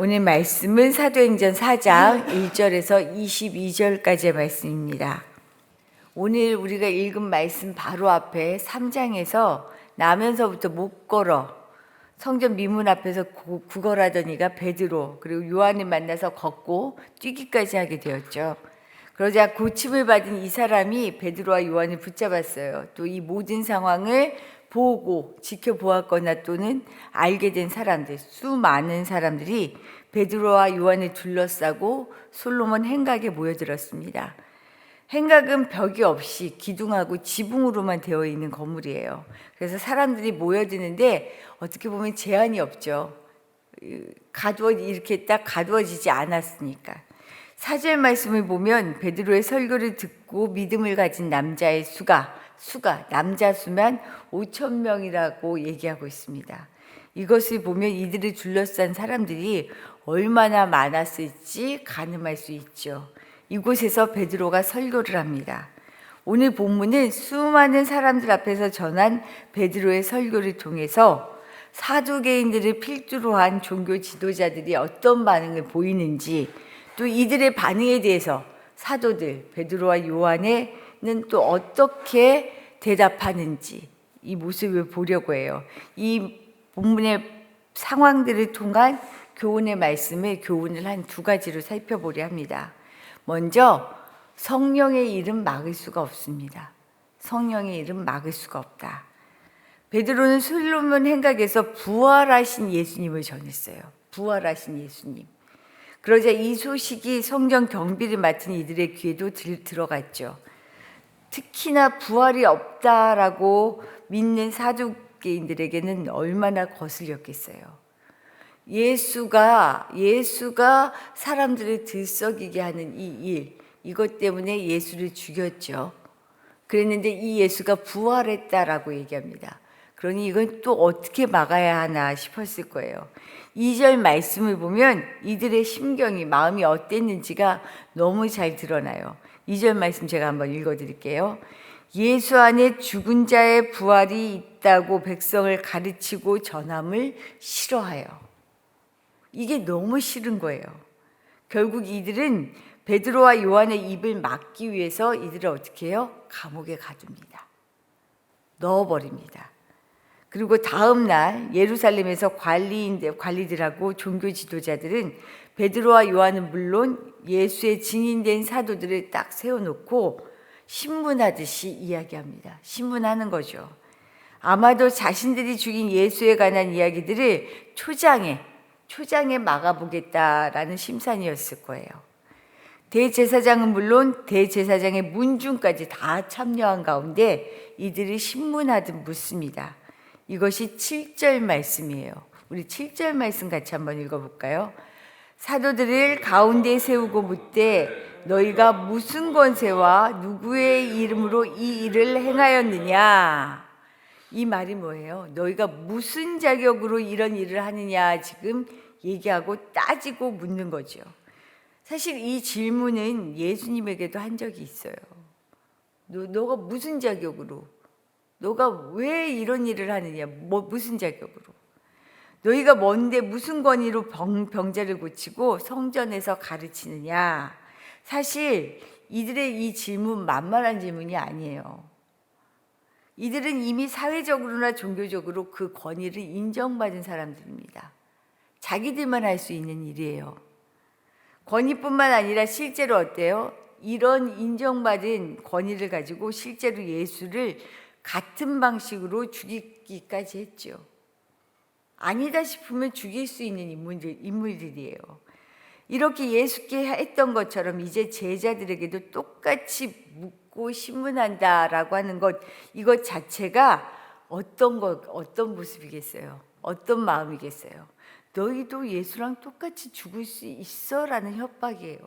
오늘 말씀은 사도행전 4장 1절에서 22절까지의 말씀입니다. 오늘 우리가 읽은 말씀 바로 앞에 3장에서 나면서부터 못 걸어 성전 미문 앞에서 구걸하더니가 베드로 그리고 요한을 만나서 걷고 뛰기까지 하게 되었죠. 그러자 고침을 받은 이 사람이 베드로와 요한을 붙잡았어요. 또 이 모든 상황을 보고 지켜보았거나 또는 알게 된 사람들, 수많은 사람들이 베드로와 요한을 둘러싸고 솔로몬 행각에 모여들었습니다. 행각은 벽이 없이 기둥하고 지붕으로만 되어 있는 건물이에요. 그래서 사람들이 모여드는데 어떻게 보면 제한이 없죠. 이렇게 딱 가두어지지 않았으니까. 4절 말씀을 보면 베드로의 설교를 듣고 믿음을 가진 남자의 수가 남자 수만 5,000명이라고 얘기하고 있습니다. 이것을 보면 이들을 둘러싼 사람들이 얼마나 많았을지 가늠할 수 있죠. 이곳에서 베드로가 설교를 합니다. 오늘 본문은 수많은 사람들 앞에서 전한 베드로의 설교를 통해서 사두개인들을 필두로 한 종교 지도자들이 어떤 반응을 보이는지, 또 이들의 반응에 대해서 사도들 베드로와 요한은 또 어떻게 대답하는지 이 모습을 보려고 해요. 이 본문의 상황들을 통한 교훈의 말씀을 교훈을 한 두 가지로 살펴보려 합니다. 먼저 성령의 일은 막을 수가 없습니다. 성령의 일은 막을 수가 없다. 베드로는 솔로몬 행각에서 부활하신 예수님을 전했어요. 부활하신 예수님. 그러자 이 소식이 성전 경비를 맡은 이들의 귀에도 들어갔죠. 특히나 부활이 없다라고 믿는 사두개인들에게는 얼마나 거슬렸겠어요. 예수가 사람들을 들썩이게 하는 이 일, 이것 때문에 예수를 죽였죠. 그랬는데 이 예수가 부활했다라고 얘기합니다. 그러니 이건 또 어떻게 막아야 하나 싶었을 거예요. 2절 말씀을 보면 이들의 심경이, 마음이 어땠는지가 너무 잘 드러나요. 2절 말씀 제가 한번 읽어드릴게요. 예수 안에 죽은 자의 부활이 있다고 백성을 가르치고 전함을 싫어하여. 이게 너무 싫은 거예요. 결국 이들은 베드로와 요한의 입을 막기 위해서 이들을 어떻게 해요? 감옥에 가둡니다. 넣어버립니다. 그리고 다음 날 예루살렘에서 관리들하고 종교 지도자들은 베드로와 요한은 물론 예수의 증인된 사도들을 딱 세워놓고 신문하듯이 이야기합니다. 신문하는 거죠. 아마도 자신들이 죽인 예수에 관한 이야기들을 초장에 막아보겠다라는 심산이었을 거예요. 대제사장은 물론 대제사장의 문중까지 다 참여한 가운데 이들이 신문하듯 묻습니다. 이것이 7절 말씀이에요. 우리 7절 말씀 같이 한번 읽어볼까요? 사도들을 가운데 세우고 묻되 너희가 무슨 권세와 누구의 이름으로 이 일을 행하였느냐? 이 말이 뭐예요? 너희가 무슨 자격으로 이런 일을 하느냐 지금 얘기하고 따지고 묻는 거죠. 사실 이 질문은 예수님에게도 한 적이 있어요. 너가 무슨 자격으로? 너가 왜 이런 일을 하느냐? 무슨 자격으로? 너희가 뭔데 무슨 권위로 병자를 고치고 성전에서 가르치느냐? 사실 이들의 이 질문 만만한 질문이 아니에요. 이들은 이미 사회적으로나 종교적으로 그 권위를 인정받은 사람들입니다. 자기들만 할 수 있는 일이에요. 권위뿐만 아니라 실제로 어때요? 이런 인정받은 권위를 가지고 실제로 예수를 같은 방식으로 죽이기까지 했죠. 아니다 싶으면 죽일 수 있는 인물들이에요. 이렇게 예수께 했던 것처럼 이제 제자들에게도 똑같이 묻고 신문한다라고 하는 것, 이것 자체가 어떤 모습이겠어요? 어떤 마음이겠어요? 너희도 예수랑 똑같이 죽을 수 있어라는 협박이에요.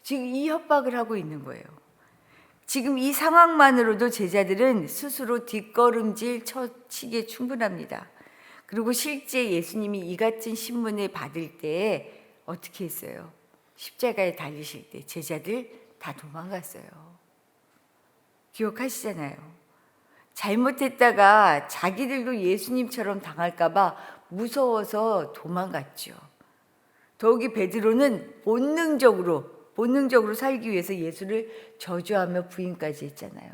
지금 이 협박을 하고 있는 거예요. 지금 이 상황만으로도 제자들은 스스로 뒷걸음질 치기에 충분합니다. 그리고 실제 예수님이 이 같은 신문을 받을 때 어떻게 했어요? 십자가에 달리실 때 제자들 다 도망갔어요. 기억하시잖아요. 잘못했다가 자기들도 예수님처럼 당할까 봐 무서워서 도망갔죠. 더욱이 베드로는 본능적으로 살기 위해서 예수를 저주하며 부인까지 했잖아요.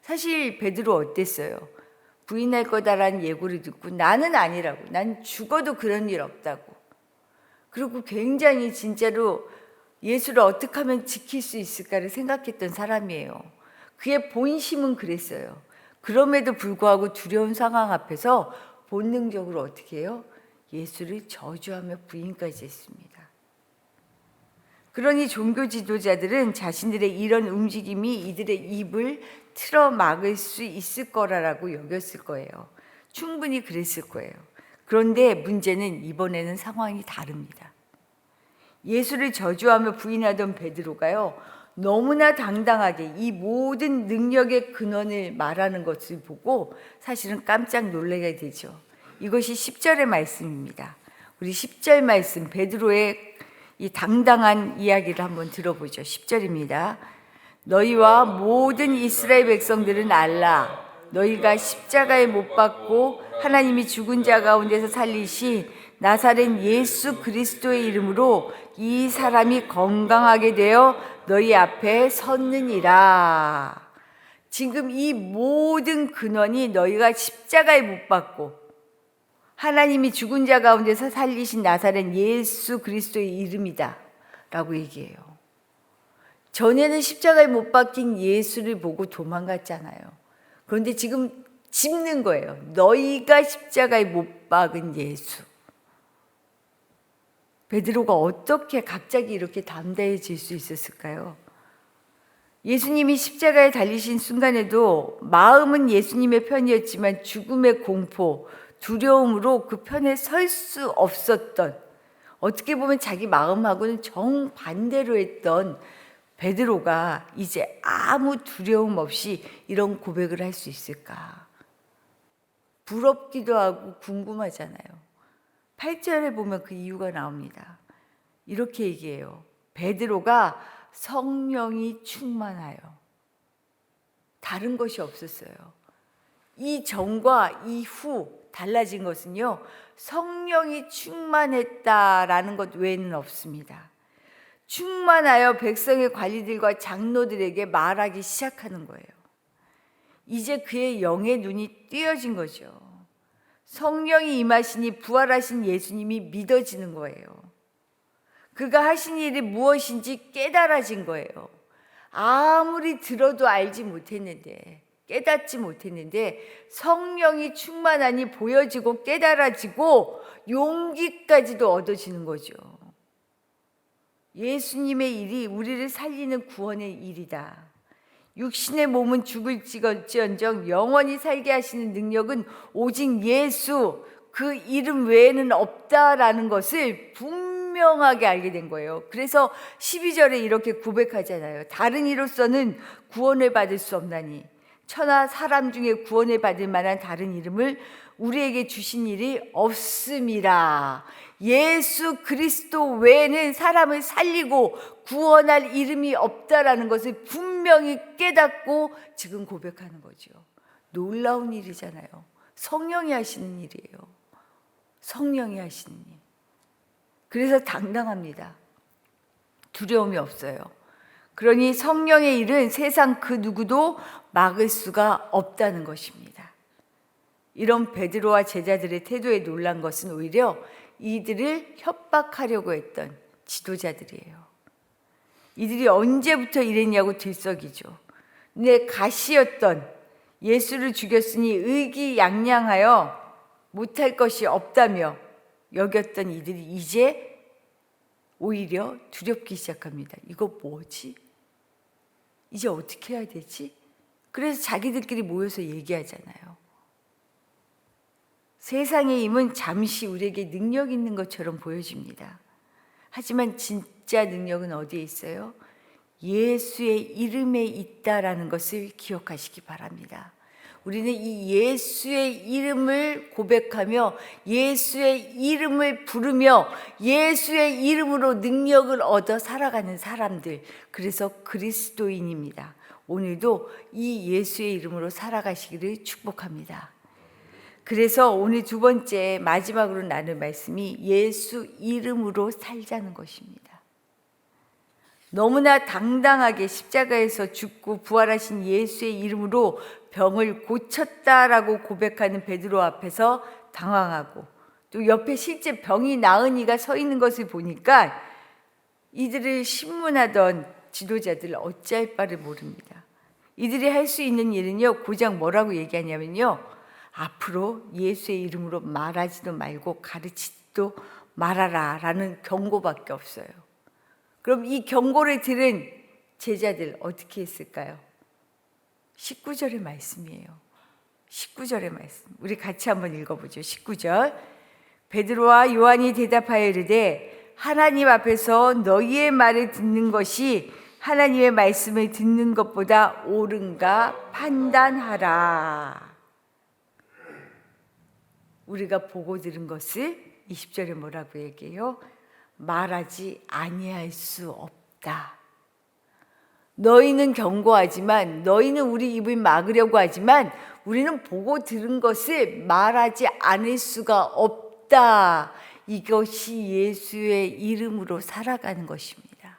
사실 베드로 어땠어요? 부인할 거다라는 예고를 듣고 나는 아니라고, 난 죽어도 그런 일 없다고. 그리고 굉장히 진짜로 예수를 어떻게 하면 지킬 수 있을까를 생각했던 사람이에요. 그의 본심은 그랬어요. 그럼에도 불구하고 두려운 상황 앞에서 본능적으로 어떻게 해요? 예수를 저주하며 부인까지 했습니다. 그러니 종교 지도자들은 자신들의 이런 움직임이 이들의 입을 틀어 막을 수 있을 거라고 여겼을 거예요. 충분히 그랬을 거예요. 그런데 문제는 이번에는 상황이 다릅니다. 예수를 저주하며 부인하던 베드로가요, 너무나 당당하게 이 모든 능력의 근원을 말하는 것을 보고 사실은 깜짝 놀라게 되죠. 이것이 10절의 말씀입니다. 우리 10절 말씀, 베드로의 이 당당한 이야기를 한번 들어보죠. 10절입니다. 너희와 모든 이스라엘 백성들은 알라. 너희가 십자가에 못 박고 하나님이 죽은 자 가운데서 살리신 나사렛 예수 그리스도의 이름으로 이 사람이 건강하게 되어 너희 앞에 섰느니라. 지금 이 모든 근원이 너희가 십자가에 못 박고 하나님이 죽은 자 가운데서 살리신 나사렛 예수 그리스도의 이름이다 라고 얘기해요. 전에는 십자가에 못 박힌 예수를 보고 도망갔잖아요. 그런데 지금 짚는 거예요. 너희가 십자가에 못 박은 예수. 베드로가 어떻게 갑자기 이렇게 담대해질 수 있었을까요? 예수님이 십자가에 달리신 순간에도 마음은 예수님의 편이었지만 죽음의 공포, 두려움으로 그 편에 설 수 없었던, 어떻게 보면 자기 마음하고는 정반대로 했던 베드로가 이제 아무 두려움 없이 이런 고백을 할 수 있을까? 부럽기도 하고 궁금하잖아요. 8절에 보면 그 이유가 나옵니다. 이렇게 얘기해요. 베드로가 성령이 충만하여. 다른 것이 없었어요. 이 전과 이후 달라진 것은요, 성령이 충만했다라는 것 외에는 없습니다. 충만하여 백성의 관리들과 장로들에게 말하기 시작하는 거예요. 이제 그의 영의 눈이 띄어진 거죠. 성령이 임하시니 부활하신 예수님이 믿어지는 거예요. 그가 하신 일이 무엇인지 깨달아진 거예요. 아무리 들어도 알지 못했는데, 깨닫지 못했는데 성령이 충만하니 보여지고 깨달아지고 용기까지도 얻어지는 거죠. 예수님의 일이 우리를 살리는 구원의 일이다. 육신의 몸은 죽을지언정 영원히 살게 하시는 능력은 오직 예수, 그 이름 외에는 없다라는 것을 분명하게 알게 된 거예요. 그래서 12절에 이렇게 고백하잖아요. 다른 이로서는 구원을 받을 수 없나니 천하 사람 중에 구원을 받을 만한 다른 이름을 우리에게 주신 일이 없음이라. 예수 그리스도 외에는 사람을 살리고 구원할 이름이 없다라는 것을 분명히 깨닫고 지금 고백하는 거죠. 놀라운 일이잖아요. 성령이 하시는 일이에요. 성령이 하시는 일. 그래서 당당합니다. 두려움이 없어요. 그러니 성령의 일은 세상 그 누구도 막을 수가 없다는 것입니다. 이런 베드로와 제자들의 태도에 놀란 것은 오히려 이들을 협박하려고 했던 지도자들이에요. 이들이 언제부터 이랬냐고 들썩이죠. 내 가시였던 예수를 죽였으니 의기양양하여 못할 것이 없다며 여겼던 이들이 이제 오히려 두렵기 시작합니다. 이거 뭐지? 이제 어떻게 해야 되지? 그래서 자기들끼리 모여서 얘기하잖아요. 세상의 힘은 잠시 우리에게 능력 있는 것처럼 보여집니다. 하지만 진짜 능력은 어디에 있어요? 예수의 이름에 있다라는 것을 기억하시기 바랍니다. 우리는 이 예수의 이름을 고백하며 예수의 이름을 부르며 예수의 이름으로 능력을 얻어 살아가는 사람들, 그래서 그리스도인입니다. 오늘도 이 예수의 이름으로 살아가시기를 축복합니다. 그래서 오늘 두 번째 마지막으로 나눌 말씀이 예수 이름으로 살자는 것입니다. 너무나 당당하게 십자가에서 죽고 부활하신 예수의 이름으로 병을 고쳤다라고 고백하는 베드로 앞에서 당황하고, 또 옆에 실제 병이 나은 이가 서 있는 것을 보니까 이들을 신문하던 지도자들 어찌할 바를 모릅니다. 이들이 할 수 있는 일은요, 고작 뭐라고 얘기하냐면요, 앞으로 예수의 이름으로 말하지도 말고 가르치지도 말아라 라는 경고밖에 없어요. 그럼 이 경고를 들은 제자들 어떻게 했을까요? 19절의 말씀이에요. 19절의 말씀, 우리 같이 한번 읽어보죠. 19절, 베드로와 요한이 대답하여 이르되 하나님 앞에서 너희의 말을 듣는 것이 하나님의 말씀을 듣는 것보다 옳은가 판단하라. 우리가 보고 들은 것을 20절에 뭐라고 얘기해요? 말하지 아니할 수 없다. 너희는 경고하지만, 너희는 우리 입을 막으려고 하지만 우리는 보고 들은 것을 말하지 않을 수가 없다. 이것이 예수의 이름으로 살아가는 것입니다.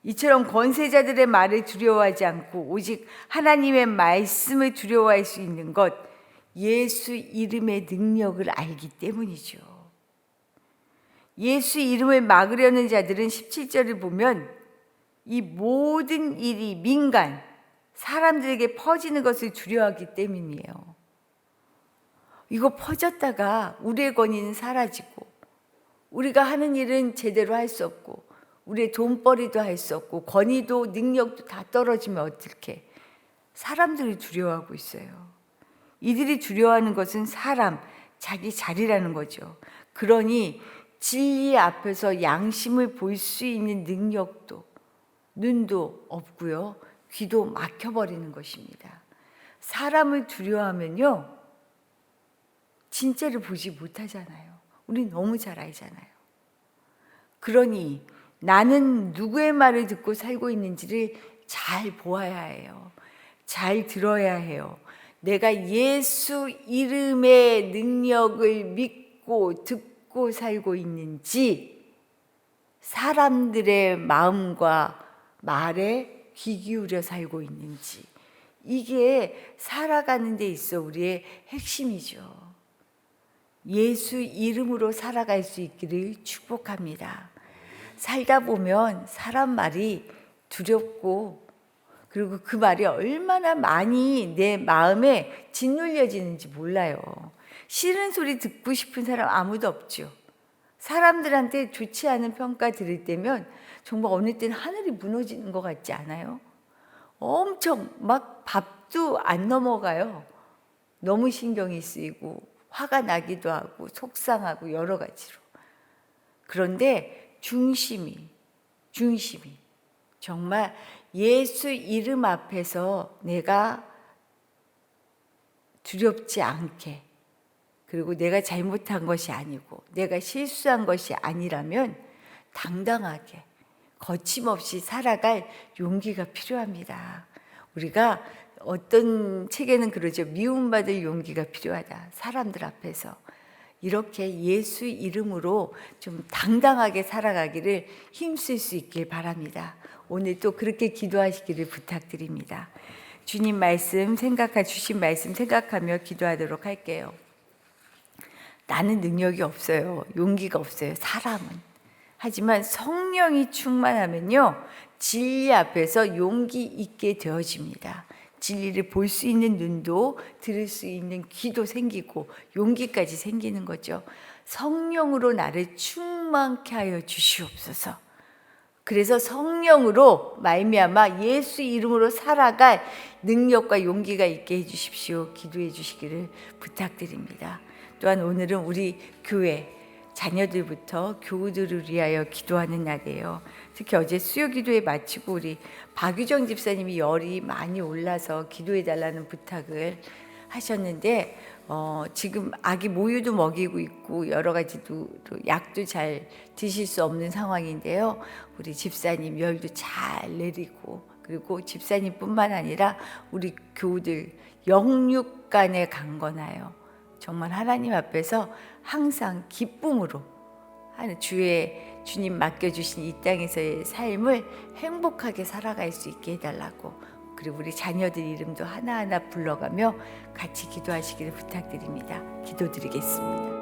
이처럼 권세자들의 말을 두려워하지 않고 오직 하나님의 말씀을 두려워할 수 있는 것, 예수 이름의 능력을 알기 때문이죠. 예수 이름을 막으려는 자들은 17절을 보면 이 모든 일이 민간, 사람들에게 퍼지는 것을 두려워하기 때문이에요. 이거 퍼졌다가 우리의 권위는 사라지고, 우리가 하는 일은 제대로 할 수 없고, 우리의 돈벌이도 할 수 없고, 권위도 능력도 다 떨어지면 어떡해? 사람들이 두려워하고 있어요. 이들이 두려워하는 것은 사람, 자기 자리라는 거죠. 그러니 진리 앞에서 양심을 볼 수 있는 능력도, 눈도 없고요, 귀도 막혀버리는 것입니다. 사람을 두려워하면요, 진짜를 보지 못하잖아요. 우리 너무 잘 알잖아요. 그러니 나는 누구의 말을 듣고 살고 있는지를 잘 보아야 해요. 잘 들어야 해요. 내가 예수 이름의 능력을 믿고 듣고 살고 있는지, 사람들의 마음과 말에 귀 기울여 살고 있는지, 이게 살아가는 데 있어 우리의 핵심이죠. 예수 이름으로 살아갈 수 있기를 축복합니다. 살다 보면 사람 말이 두렵고, 그리고 그 말이 얼마나 많이 내 마음에 짓눌려지는지 몰라요. 싫은 소리 듣고 싶은 사람 아무도 없죠. 사람들한테 좋지 않은 평가 들을 때면 정말 어느 때는 하늘이 무너지는 것 같지 않아요? 엄청 막 밥도 안 넘어가요. 너무 신경이 쓰이고 화가 나기도 하고 속상하고 여러 가지로. 그런데 중심이 정말 예수 이름 앞에서 내가 두렵지 않게, 그리고 내가 잘못한 것이 아니고 내가 실수한 것이 아니라면 당당하게 거침없이 살아갈 용기가 필요합니다. 우리가 어떤 책에는 그러죠. 미움받을 용기가 필요하다. 사람들 앞에서 이렇게 예수 이름으로 좀 당당하게 살아가기를 힘쓸 수 있길 바랍니다. 오늘 또 그렇게 기도하시기를 부탁드립니다. 주님 말씀 주신 말씀 생각하며 기도하도록 할게요. 나는 능력이 없어요. 용기가 없어요. 사람은. 하지만 성령이 충만하면요, 진리 앞에서 용기 있게 되어집니다. 진리를 볼 수 있는 눈도, 들을 수 있는 귀도 생기고 용기까지 생기는 거죠. 성령으로 나를 충만케 하여 주시옵소서. 그래서 성령으로 말미암아 예수 이름으로 살아갈 능력과 용기가 있게 해주십시오. 기도해 주시기를 부탁드립니다. 또한 오늘은 우리 교회 자녀들부터 교우들을 위하여 기도하는 날이에요. 특히 어제 수요기도에 마치고 우리 박유정 집사님이 열이 많이 올라서 기도해 달라는 부탁을 하셨는데, 지금 아기 모유도 먹이고 있고 여러 가지도 약도 잘 드실 수 없는 상황인데요. 우리 집사님 열도 잘 내리고, 그리고 집사님뿐만 아니라 우리 교우들 영육간에 강건하여 정말 하나님 앞에서 항상 기쁨으로 하는 주님 맡겨주신 이 땅에서의 삶을 행복하게 살아갈 수 있게 해달라고, 그리고 우리 자녀들 이름도 하나하나 불러가며 같이 기도하시기를 부탁드립니다. 기도드리겠습니다.